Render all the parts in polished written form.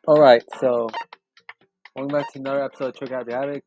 Alright, so welcome back to another episode of Trigger Happy Havoc.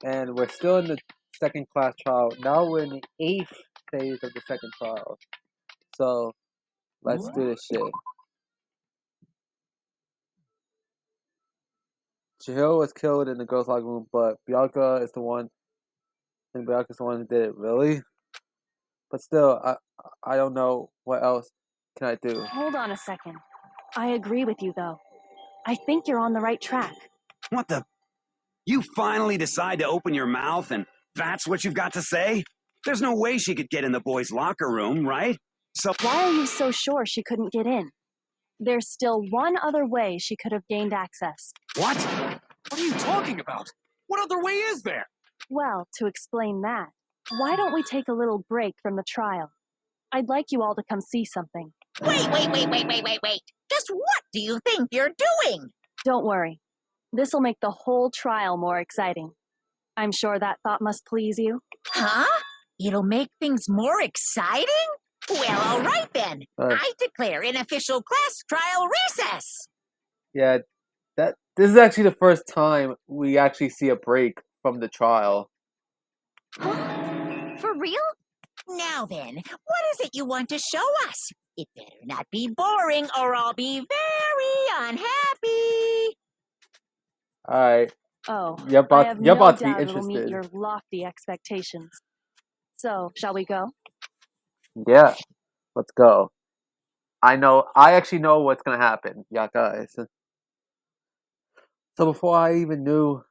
And we're still in the second class trial. Now we're in the 8th phase of the second trial. So let's do this shit. Chihiro was killed in the girls' locker room, but Bianca is the one who did it, really? But still, I don't know what else can I do. Hold on a second. I agree with you, though. I think you're on the right track. What the? You finally decide to open your mouth and that's what you've got to say? There's no way she could get in the boys' locker room, right? So why are you so sure she couldn't get in? There's still one other way she could have gained access. What? What are you talking about? What other way is there? Well, to explain that, why don't we take a little break from the trial? I'd like you all to come see something. Wait. Just what do you think you're doing? Don't worry. This'll make the whole trial more exciting. I'm sure that thought must please you. Huh? It'll make things more exciting? Well, all right then. I declare an official class trial recess. Yeah, this is actually the first time we actually see a break from the trial. For real? Now then, what is it you want to show us? It better not be boring or I'll be very unhappy. Alright. Oh, you're about to be it'll interested. meet your lofty expectations. So, shall we go? Yeah, let's go. I actually know what's gonna happen. Yeah, guys. So before I even knew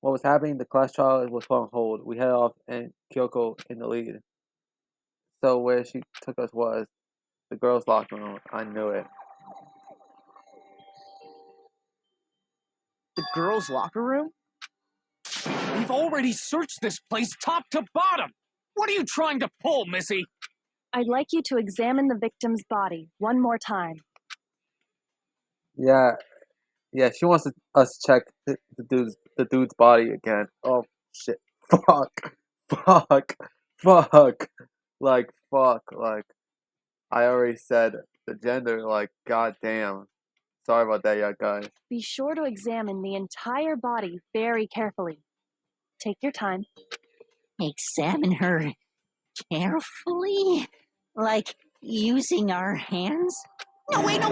what was happening, the class trial was put on hold. We head off and Kyoko in the lead. So where she took us was the girls' locker room. I knew it. The girls' locker room? We've already searched this place top to bottom. What are you trying to pull, Missy? I'd like you to examine the victim's body one more time. Yeah, she wants us to check the dude's body again. Oh shit! Fuck! Like fuck! Like I already said the gender. Like goddamn. Sorry about that, yeah, guys. Be sure to examine the entire body very carefully. Take your time. Examine her carefully? Like using our hands? No way!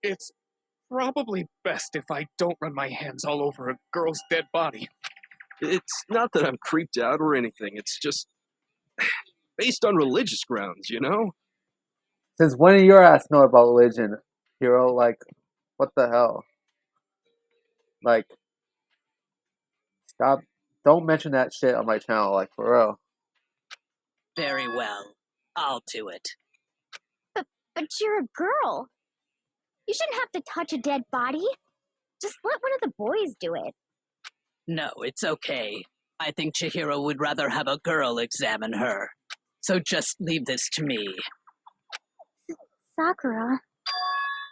It's probably best if I don't run my hands all over a girl's dead body. It's not that I'm creeped out or anything. It's just based on religious grounds, you know? Since when do your ass know about religion, hero? Like, what the hell? Like, stop. Don't mention that shit on my channel, like, for real. Very well. I'll do it. But you're a girl. You shouldn't have to touch a dead body. Just let one of the boys do it. No, it's okay. I think Chihiro would rather have a girl examine her. So just leave this to me. Sakura.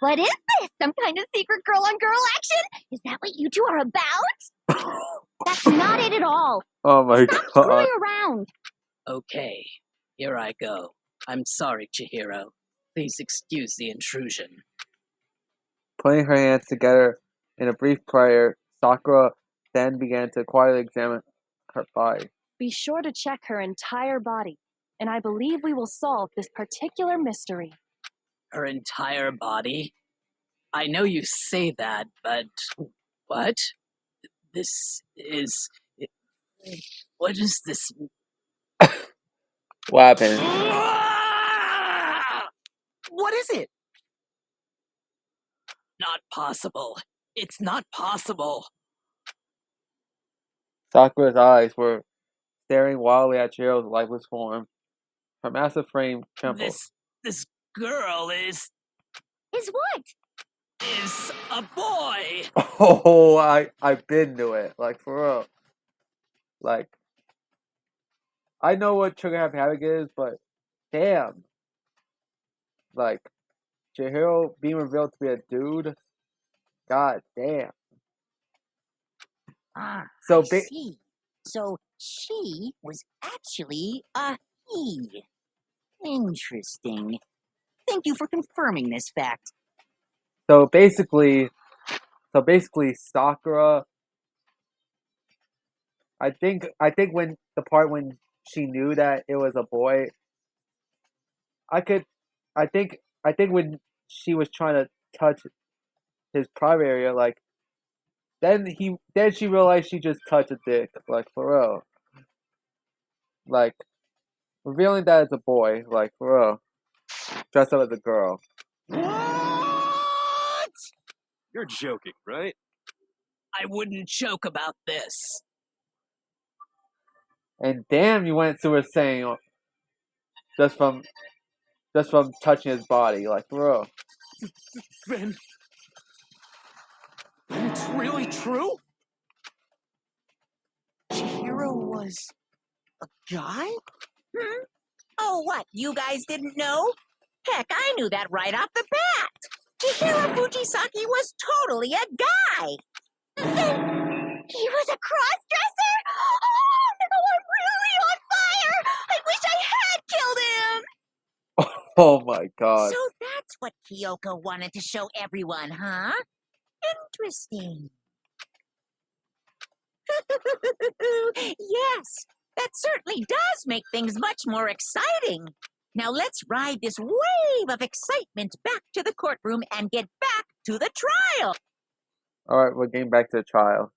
What is this? Some kind of secret girl-on-girl action? Is that what you two are about? That's not it at all. Oh my Stop god. screwing around. Okay, here I go. I'm sorry, Chihiro. Please excuse the intrusion. Putting her hands together in a brief prayer, Sakura then began to quietly examine her body. Be sure to check her entire body, and I believe we will solve this particular mystery. Her entire body? I know you say that, but what? This is... What is this? What happened? What is it? Not possible. It's not possible. Sakura's eyes were staring wildly at Chihiro's lifeless form. Her massive frame trembled. This girl is what? Is a boy. Oh, I've been to it. Like, for real. Like, I know what Trigger Happy Havoc is, but damn. Like, Chihiro being revealed to be a dude. God damn. So I see. So she was actually a he. Interesting. Thank you for confirming this fact. So basically, Sakura. I think when the part when she knew that it was a boy, I could. I think when she was trying to touch his private area, like then she realized she just touched a dick, like for real, like revealing that it's a boy, like for real, dressed up as a girl. What? You're joking, right? I wouldn't joke about this. And damn, you went Super Saiyan just from touching his body, like for real. Then it's really true? Chihiro was a guy? Hmm? Oh, what? You guys didn't know? Heck, I knew that right off the bat. Chihiro Fujisaki was totally a guy. He was a cross-dresser? Oh, no, I'm really on fire! I wish I had killed him! Oh my god. So that's what Kyoko wanted to show everyone, huh? Interesting. Yes, that certainly does make things much more exciting. Now let's ride this wave of excitement back to the courtroom and get back to the trial. Alright, we're getting back to the trial.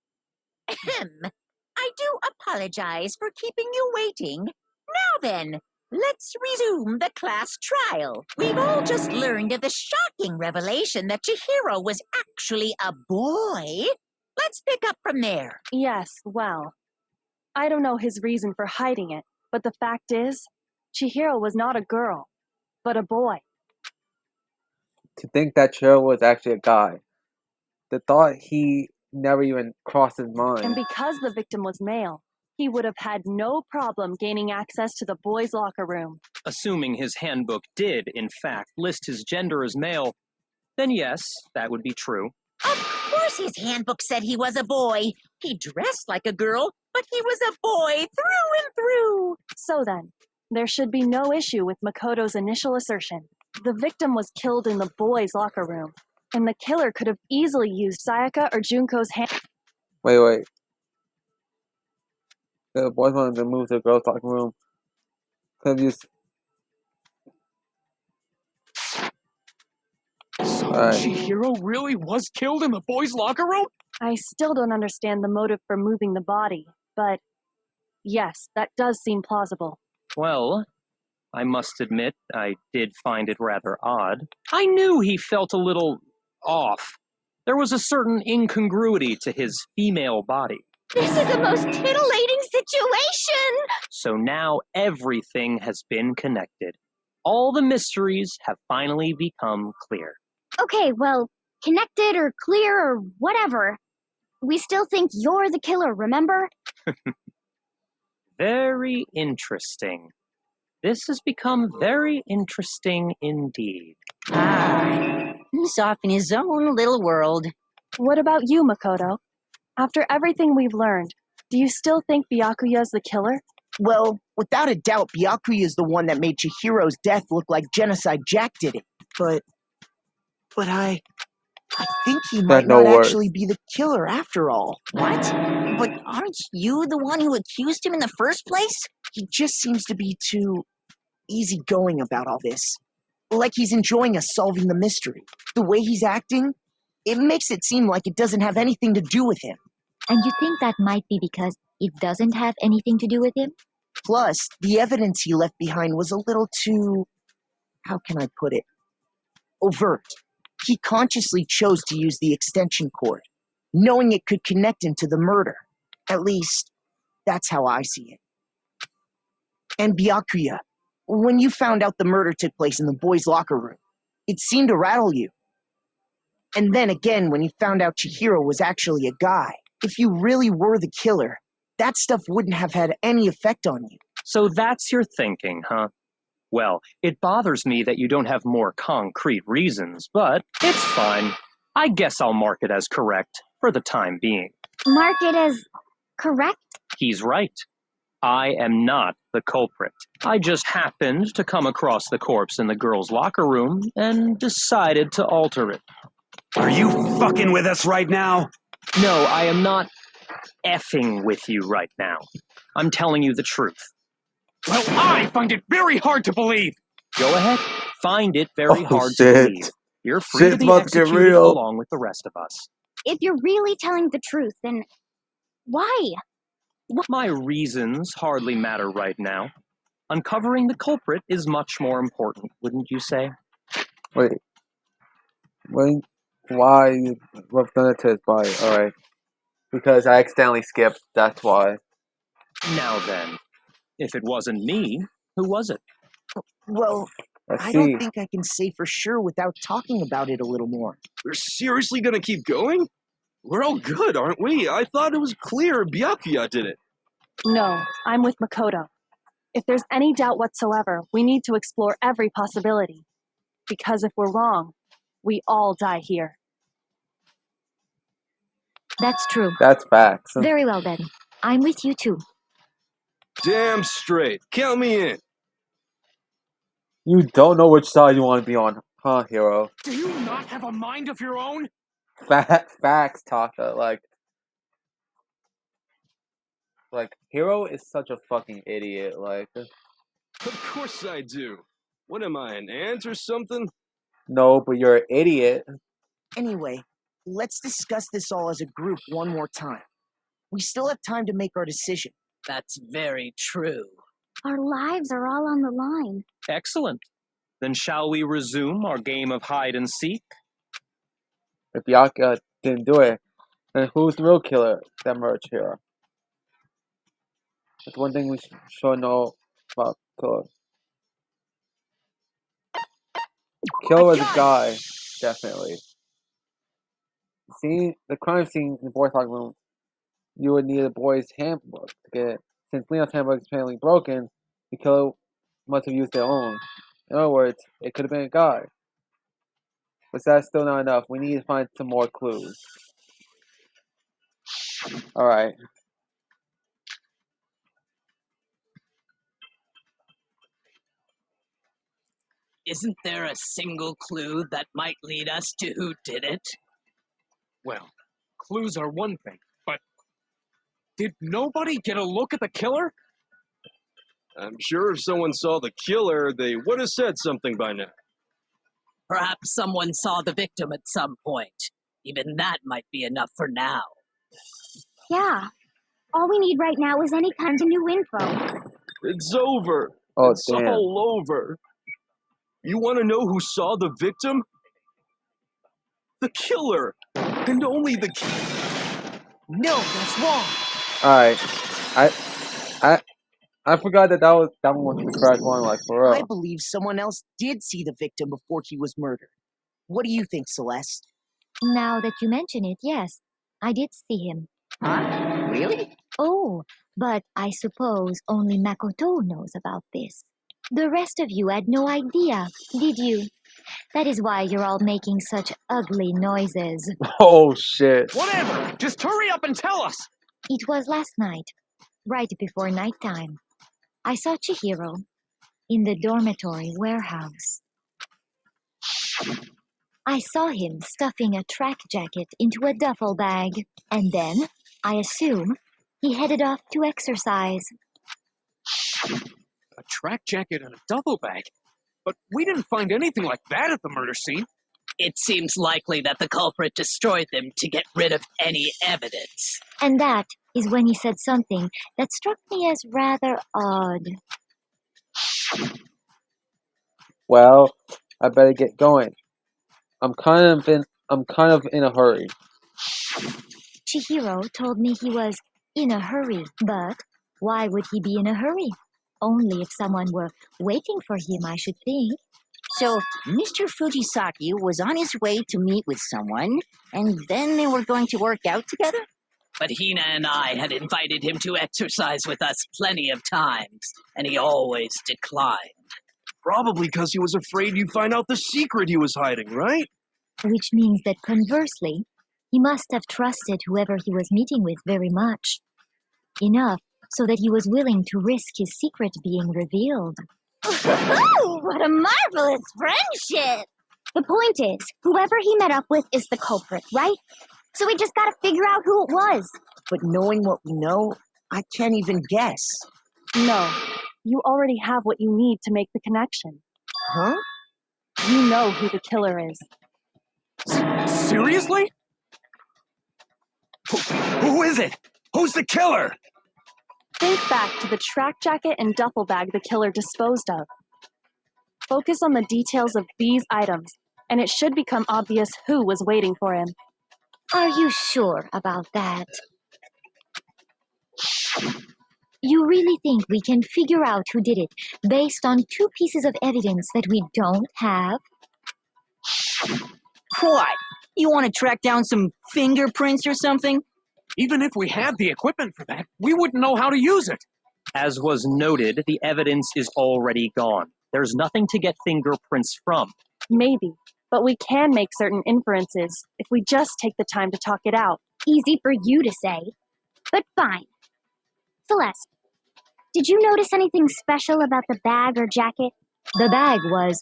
Ahem. I do apologize for keeping you waiting. Now then, let's resume the class trial. We've all just learned of the shocking revelation that Chihiro was actually a boy. Let's pick up from there. Yes, well, I don't know his reason for hiding it, but the fact is, Chihiro was not a girl, but a boy. To think that Chihiro was actually a guy. The thought he never even crossed his mind. And because the victim was male, he would have had no problem gaining access to the boys' locker room. Assuming his handbook did, in fact, list his gender as male, then yes, that would be true. Of course his handbook said he was a boy. He dressed like a girl, but he was a boy through and through. So then, there should be no issue with Makoto's initial assertion. The victim was killed in the boys' locker room, and the killer could have easily used Sayaka or Junko's hand. Wait. The boys wanted to move to the girls' locker room. Could have used. So Alright. Chihiro really was killed in the boys' locker room? I still don't understand the motive for moving the body, but yes, that does seem plausible. Well, I must admit, I did find it rather odd. I knew he felt a little off. There was a certain incongruity to his female body. This is the most titillating situation! So now everything has been connected. All the mysteries have finally become clear. Okay, well, connected or clear or whatever. We still think you're the killer, remember? Very interesting. This has become very interesting indeed. He's off in his own little world. What about you, Makoto? After everything we've learned, do you still think Byakuya's the killer? Well, without a doubt, Byakuya is the one that made Chihiro's death look like Genocide Jack did it. But I think he might no not words. actually be the killer after all. What? But aren't you the one who accused him in the first place? He just seems to be too easygoing about all this. Like he's enjoying us solving the mystery. The way he's acting, it makes it seem like it doesn't have anything to do with him. And you think that might be because it doesn't have anything to do with him? Plus, the evidence he left behind was a little too, how can I put it, overt. He consciously chose to use the extension cord, knowing it could connect him to the murder. At least, that's how I see it. And Byakuya, when you found out the murder took place in the boys' locker room, it seemed to rattle you. And then again, when you found out Chihiro was actually a guy, if you really were the killer, that stuff wouldn't have had any effect on you. So that's your thinking, huh? Well, it bothers me that you don't have more concrete reasons, but it's fine. I guess I'll mark it as correct for the time being. Mark it as correct? He's right. I am not the culprit. I just happened to come across the corpse in the girls' locker room and decided to alter it. Are you fucking with us right now? No, I am not effing with you right now. I'm telling you the truth. Well, I find it very hard to believe. Go ahead. Find it very Oh, hard shit. to believe. You're free to Shit's be about to get executed real. along with the rest of us. If you're really telling the truth, then why? My reasons hardly matter right now. Uncovering the culprit is much more important, wouldn't you say? Wait. Why you were gonna to his body? Alright. Because I accidentally skipped, that's why. Now then, if it wasn't me, who was it? Well, Let's I see. don't think I can say for sure without talking about it a little more. We're seriously gonna keep going? We're all good, aren't we? I thought it was clear Byakuya did it. No, I'm with Makoto. If there's any doubt whatsoever, we need to explore every possibility. Because if we're wrong, we all die here. That's true. That's facts. Very well then. I'm with you too. Damn straight. Count me in. You don't know which side you want to be on, huh, Hero? Do you not have a mind of your own? Facts, Taka. Like, Hero is such a fucking idiot. Like, Of course I do. What am I, an ant or something? no, but you're an idiot. Anyway, let's discuss this all as a group one more time. We still have time to make our decision. That's very true. Our lives are all on the line. Excellent. Then shall we resume our game of hide and seek? If Byakuya didn't do it, then who's the real killer that murdered Hero? That's one thing we should know about Killer. Killer was a guy, definitely. The crime scene in the boys' locker room, you would need a boy's handbook to get it. Since Leon's handbook is apparently broken, the killer must have used their own. In other words, it could have been a guy. But that's still not enough. We need to find some more clues. Alright. Isn't there a single clue that might lead us to who did it? Well, clues are one thing, but did nobody get a look at the killer? I'm sure if someone saw the killer, they would have said something by now. Perhaps someone saw the victim at some point. Even that might be enough for now. Yeah. All we need right now is any kind of new info. It's over. Oh, It's damn. all over. You want to know who saw the victim? The killer. And only the No, that's wrong. Alright. I forgot that one was the correct one, like, for I real. believe someone else did see the victim before he was murdered. What do you think, Celeste? Now that you mention it, yes, I did see him. Huh? Really? Oh, but I suppose only Makoto knows about this. The rest of you had no idea, did you? That is why you're all making such ugly noises. Oh, shit. Whatever! Just hurry up and tell us! It was last night, right before nighttime. I saw Chihiro in the dormitory warehouse. I saw him stuffing a track jacket into a duffel bag, and then, I assume, he headed off to exercise. A track jacket and a duffel bag? But we didn't find anything like that at the murder scene. It seems likely that the culprit destroyed them to get rid of any evidence. And that is when he said something that struck me as rather odd. Well, I better get going. I'm kind of in a hurry. Chihiro told me he was in a hurry, but why would he be in a hurry? Only if someone were waiting for him, I should think. So, Mr. Fujisaki was on his way to meet with someone, and then they were going to work out together? But Hina and I had invited him to exercise with us plenty of times, and he always declined. Probably because he was afraid you'd find out the secret he was hiding, right? Which means that conversely, he must have trusted whoever he was meeting with very much. Enough so that he was willing to risk his secret being revealed. What a marvelous friendship! The point is, whoever he met up with is the culprit, right? So we just gotta figure out who it was. But knowing what we know, I can't even guess. No, you already have what you need to make the connection. Huh? You know who the killer is. Seriously? Who is it? Who's the killer? Think back to the track jacket and duffel bag the killer disposed of. Focus on the details of these items, and it should become obvious who was waiting for him. Are you sure about that? You really think we can figure out who did it based on 2 pieces of evidence that we don't have? What? You want to track down some fingerprints or something? Even if we had the equipment for that, we wouldn't know how to use it. As was noted, the evidence is already gone. There's nothing to get fingerprints from. Maybe, but we can make certain inferences if we just take the time to talk it out. Easy for you to say, but fine. Celeste, did you notice anything special about the bag or jacket? The bag was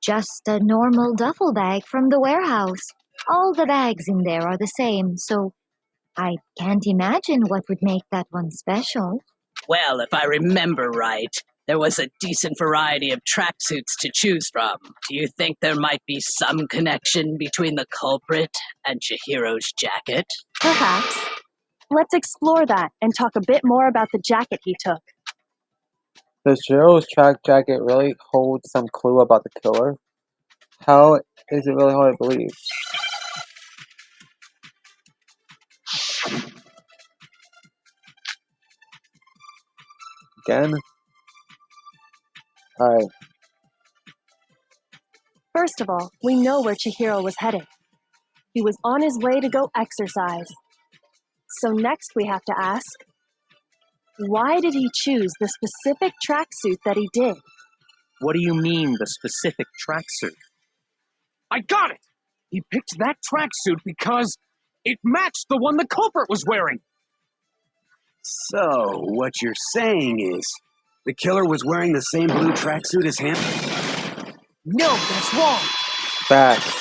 just a normal duffel bag from the warehouse. All the bags in there are the same, so I can't imagine what would make that one special. Well, if I remember right, there was a decent variety of tracksuits to choose from. Do you think there might be some connection between the culprit and Chihiro's jacket? Perhaps. Let's explore that and talk a bit more about the jacket he took. Does Jiro's track jacket really hold some clue about the killer? How is it really hard to believe? Again? Alright. First of all, we know where Chihiro was headed. He was on his way to go exercise. So next we have to ask, why did he choose the specific tracksuit that he did? What do you mean, the specific tracksuit? I got it! He picked that tracksuit because it matched the one the culprit was wearing. So, what you're saying is, the killer was wearing the same blue tracksuit as him? No, that's wrong. Facts.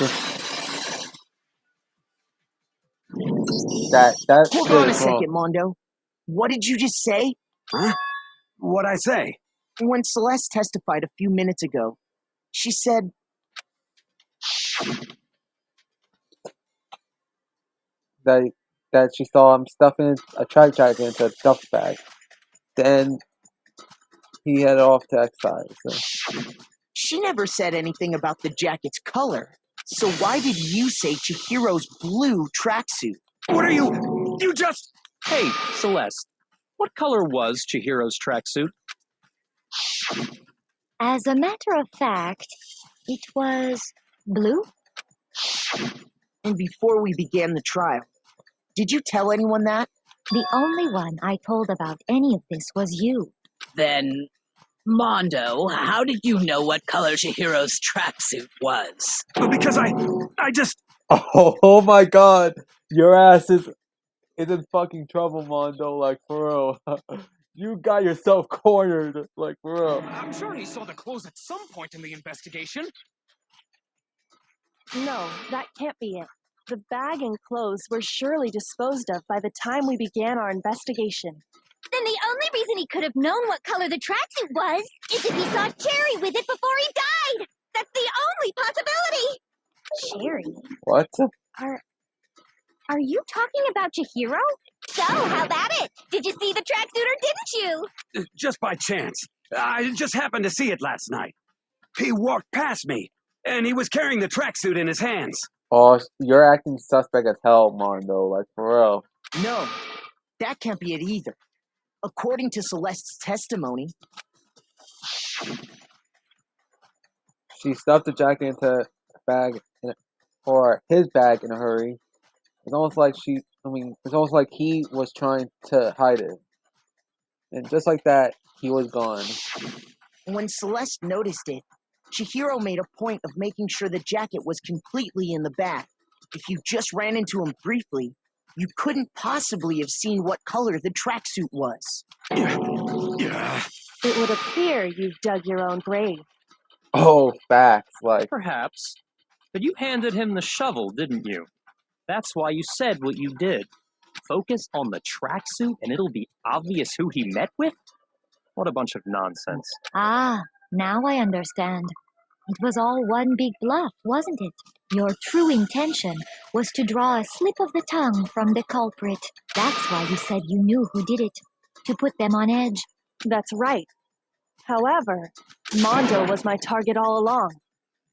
That Hold shit on a is wrong. second, Mondo. What did you just say? Huh? What'd I say? When Celeste testified a few minutes ago, she said, That she saw him stuffing a track jacket into a duffel bag. Then he headed off to exercise. So. She never said anything about the jacket's color. So why did you say Chihiro's blue tracksuit? What are you? You just... Hey, Celeste, what color was Chihiro's tracksuit? As a matter of fact, it was blue. And before we began the trial, did you tell anyone that? The only one I told about any of this was you. Then, Mondo, how did you know what color Chihiro's tracksuit was? Because I just... Oh my god! Your ass is in fucking trouble, Mondo, like, for real. You got yourself cornered, like, for real. I'm sure he saw the clothes at some point in the investigation. No, that can't be it. The bag and clothes were surely disposed of by the time we began our investigation. Then the only reason he could have known what color the tracksuit was is if he saw Cherry with it before he died. That's the only possibility. Cherry? What? Are you talking about Chihiro? So, how about it? Did you see the tracksuit or didn't you? Just by chance. I just happened to see it last night. He walked past me, and he was carrying the tracksuit in his hands. Oh, you're acting suspect as hell, Mondo, like, for real. No, that can't be it either. According to Celeste's testimony, She stuffed the jacket into a bag, or his bag in a hurry. It's almost like it's almost like he was trying to hide it. And just like that, he was gone. when Celeste noticed it, Chihiro made a point of making sure the jacket was completely in the bag. If you just ran into him briefly, you couldn't possibly have seen what color the tracksuit was. It would appear you've dug your own grave. Oh, facts, like... Perhaps. But you handed him the shovel, didn't you? That's why you said what you did. Focus on the tracksuit and it'll be obvious who he met with? What a bunch of nonsense. Ah, now I understand. It was all one big bluff, wasn't it? Your true intention was to draw a slip of the tongue from the culprit. That's why you said you knew who did it, to put them on edge. That's right. However, Mondo was my target all along.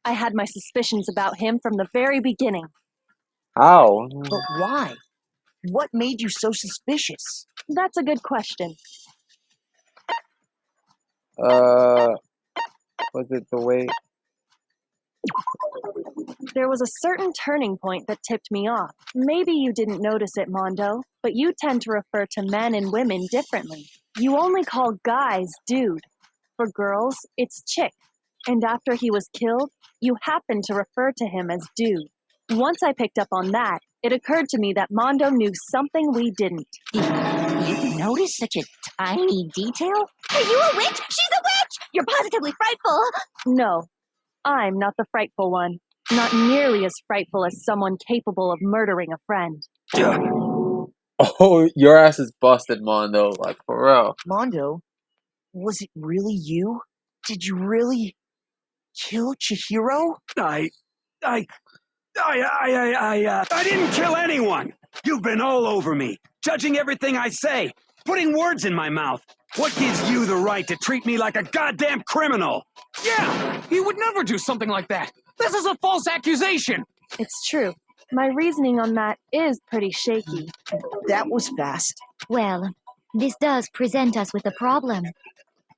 I had my suspicions about him from the very beginning. How? But why? What made you so suspicious? That's a good question. Was it the way? There was a certain turning point that tipped me off. Maybe you didn't notice it, Mondo, but you tend to refer to men and women differently. You only call guys dude. For girls, it's chick. And after he was killed, you happened to refer to him as dude. Once I picked up on that, it occurred to me that Mondo knew something we didn't. You noticed such a tiny detail? Are you a witch? She's a witch! You're positively frightful! No, I'm not the frightful one. Not nearly as frightful as someone capable of murdering a friend. Oh, your ass is busted, Mondo. Like, for real. Mondo, was it really you? Did you really kill Chihiro? I didn't kill anyone! You've been all over me, judging everything I say, putting words in my mouth. What gives you the right to treat me like a goddamn criminal? Yeah, he would never do something like that. This is a false accusation. It's true. My reasoning on that is pretty shaky. That was fast. Well, this does present us with a problem.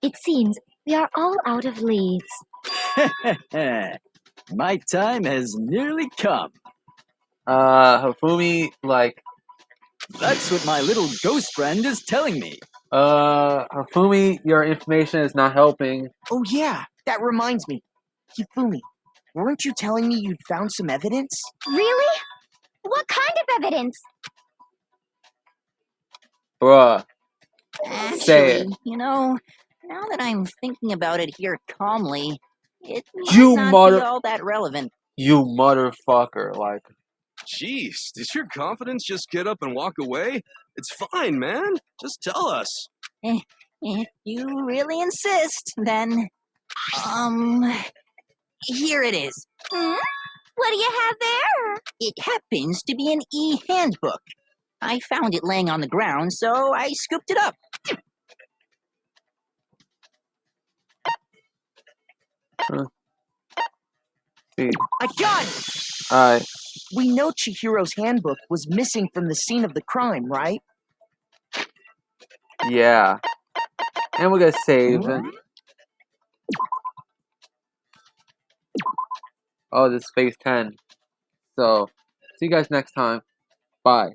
It seems we are all out of leads. My time has nearly come. Hifumi, like, That's what my little ghost friend is telling me. Hifumi, your information is not helping. Oh yeah, that reminds me. Hifumi, weren't you telling me you'd found some evidence? Really? What kind of evidence? Bruh, say it. Actually, you know, now that I'm thinking about it here calmly, it You might not mother- be all that relevant. You motherfucker, like. Jeez, did your confidence just get up and walk away? It's fine, man. Just tell us. If you really insist, then, here it is. What do you have there? It happens to be an e-handbook. I found it laying on the ground, so I scooped it up. See. I got it! Alright. We know Chihiro's handbook was missing from the scene of the crime, right? Yeah. And we're gonna save it. Oh, this is phase 10. So, see you guys next time. Bye.